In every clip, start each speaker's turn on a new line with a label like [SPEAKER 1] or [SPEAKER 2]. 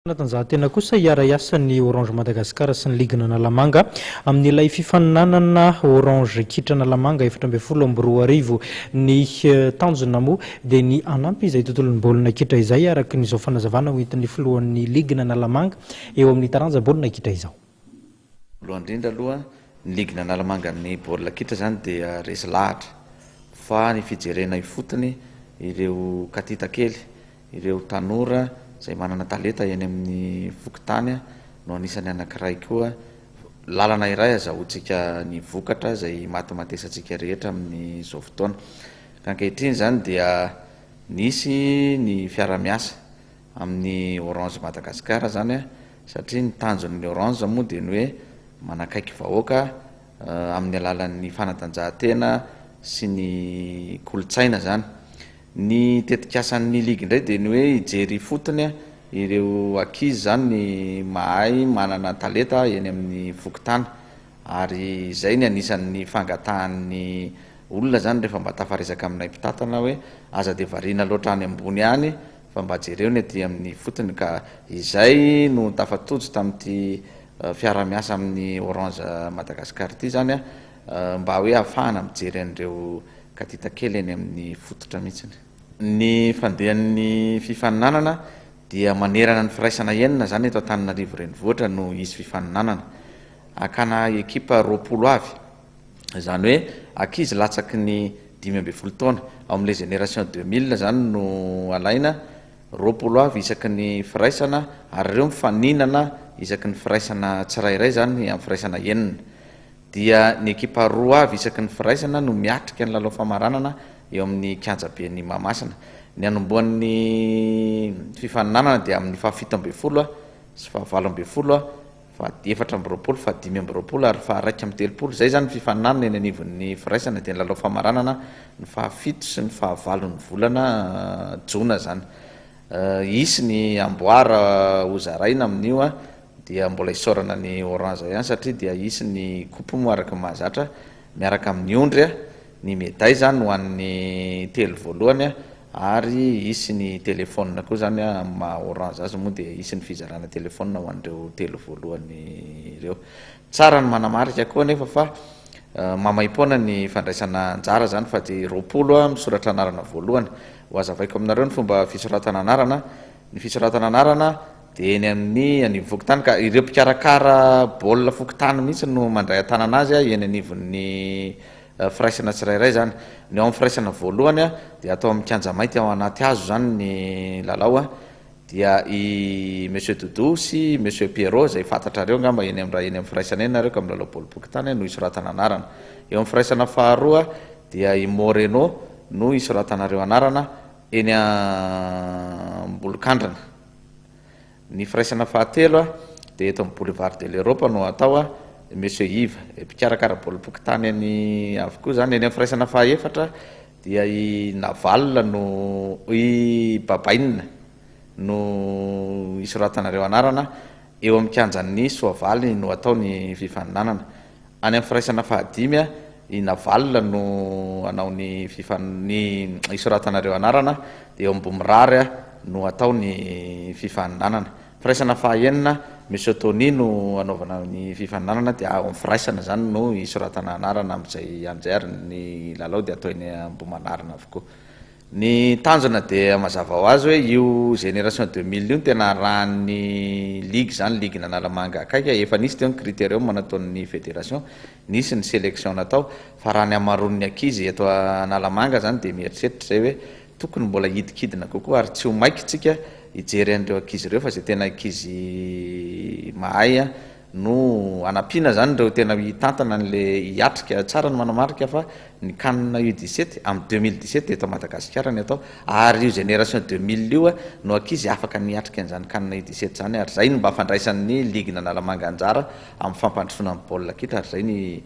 [SPEAKER 1] Tena kosa iara-iasa ny Orange Madagascar sy ny Ligue Nalamanga amin'ilay fifaninanana Orange Kitra Nalamanga 17 ny tanjona moa dia ny anampy izay tontolon'ny baolina kitra izay araka n'izao fanazavana hoentin'ny filohan'ny Ligue Nalamanga eo amin'ny taranja baolina kitra izao.
[SPEAKER 2] Voalohany indrindra aloha ny Ligue Nalamanga ny baolina kitra zany dia resy lahatra fa ny fijerena ifotony ireo katita kely ireo tanora zay manana talenta eny amin'ny fokontany no anisany anankiray koa lalana iray azahoantsika ny vokatra zay matimatesantsika rehetra amin'ny zao fotoana. Ka ankehitriny zany dia nisy ny fiara-miasa amin'ny Orange Madagascar zany satria ny tanjon'ny Orange moa dia ny hoe manakaiky vahoaka amin'ny alalan'ny fanatanjahantena sy ny kolotsaina zany. Ny tetikasan'ny ligue indray dia ny hoe ijery fotony ireo ankizy zany ny mahay manana talenta eny amin'ny fokontany ary izay ny anisan'ny fangatahan'ny olona zany rehefa mba tafaresaka aminay mpitatana hoe aza dia variana loatra any ambony any fa mba jereo ny aty amin'ny fotony. Ka izay no tafatojo tamin'ity fiara-miasa amin'ny Orange Madagascar ity zany mba hoe ahafahana mijery an'ireo katita kely eny amin'ny fototra mihitsy. Ny fandehan'ny fifaninanana dia manerana ny firaisana enina zany eto Antananarivo renivohitra no isy fifaninanana akana ekipa 20 avy zany hoe ankizy latsaky ny 15 taona ao amin'ilay génération 2000 zany no alaina 20 avy isaky ny firaisana ary ireo mifaninana isaky ny firaisana tsirairay zany amin'ny firaisana enina. Dia ny ekipa 2 avy isaky ny firaisana no miatrika ny lalao famaranana eo amin'ny kianjaben'ny Mahamasina. Ny anomboan'ny fifaninanana dia amin'ny 17 sy 18 17 fa 5 ary 130 zay zany fifaninanana eny anivon'ny firaisana dia ny lalao famaranana ny 17 sy ny 19 volana jona zany. Isy ny amboara hozaraina amin'io dia mbola isorana ny Orange ihany satria dia isy ny coupe moaraka mahazatra miaraka amin'ny ondry ny médaille zany ho an'ny telo voalohany ary isy ny telefônina koa zany ma Orange azy moa dia isy ny fizarana telefônina ho an'ireo telo voalohany ireo. Tsara ny manamarika koa nefa fa mamaipoana ny fandraisana anjara zany fa dia 20 misoratra anarana voalohany ho azavaiko aminareo ny fomba fisoratana anarana. Ny fisoratana anarana dia eny amin'ny fokontany ka ireo mpikarakara baolina fokontany mihitsy no mandray antanana azy eny anivon'ny firaisana tsirairay zany. Ny ao amin'ny firaisana voalohany dia atao amin'ny kianja mainty ao anaty hazo zany ny lalao dia i monsieur Doudou sy monsieur Pierrot zay fantatrareo ngamba eny amin'ny raha eny amin'ny firaisana eny nareo ka amin'ny lalao baolina fokontany no isoratana anarana. Eo amin'ny firaisana faharoa dia i Moreno no isoratanareo anarana eny Ambolokandrana. Ny firaisana fahatelo dia eto amin'ny boulevard de l'Europe no atao monsieur Yves mpikarakara baolina fokontany any avokoa zany. Eny amin'ny firaisana fahaefatra dia i Naval no i Babaina no isoratanareo anarana eo amin'ny kianjan'ny Soavaly no atao ny fifaninanana. Any amin'ny firaisana fahadimy i Naval no anao ny isoratanareo anarana dia eo Ambomirary no atao ny fifaninanana. Firaisana fahaenina monsieur Tony no anaovana ny fifaninanana dia ao amin'ny firaisana zany no isoratana anarana amin'izay anjary ny lalao dia atao eny Ambomanarina avokoa. Ny tanjona dia mazava ho azy hoe io génération 2000 io tena rahan'ny ligue zany Ligue Nalamanga akaiky efa nisy teo ny critère eo manataon'ny fédération nisy ny sélection natao fa raha ny amaroan'ny ankizy eto Analamanga zany dia mieritreritra zay hoe tokony mbola hidikidina kokoa ary tsy ho maiky tsika ijery an'ireo ankizy ireo fa zay tena ankizy mahay no anampiana zany ireo tena hitantana n'le hiatrika. Tsara ny manamarika fa ny canne U17 amin'ny 2017 eto Madagasikara ny atao ary io génération 2000 io no ankizy afaka niatrika an'izany canne U17 zany ary zay no mba fandraisan'ny Ligue Nalamanga anjara amin'ny fampandrosoana amin'ny baolina kitra ary zay ny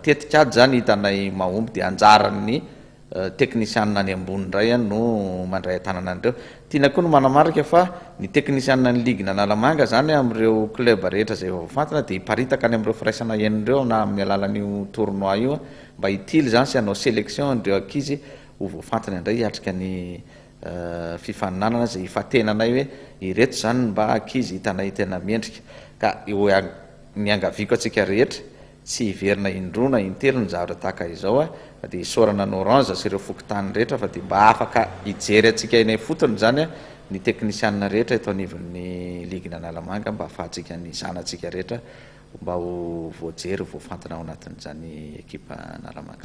[SPEAKER 2] tetikady zany hitanay mahomby dia anjaran'ny teknisianina any ambony indray no mandray antanana an'ireo. Tiana koa no manamarika fa ny teknisianina ny Ligue Nalamanga zany amin'ireo club rehetra zay voafantina dia hiparitaka any amin'ireo firaisana enindreo na amin'ny alalan'io tournoi io mba hitily zany sy hanao sélection an'ireo ankizy ho voafantina indray hiatrika ny fifaninanana zay ifatenanay hoe ireto zany mba akizy hitanay tena mendrika ka ny angaviko atsika rehetra tsy hiverina indrona intelo ny zavatra tahaka izao fa de isorana ny orange sy ireo fokotany rehetra fa de mba afaka hijery atsika eny fotony zany ny teknisianina rehetra eto anivon'ny ligina analamanga mba ahafahantsika ny zanatsika rehetra mba ho voajery voafantana ao anatin'izany ekipa analamanga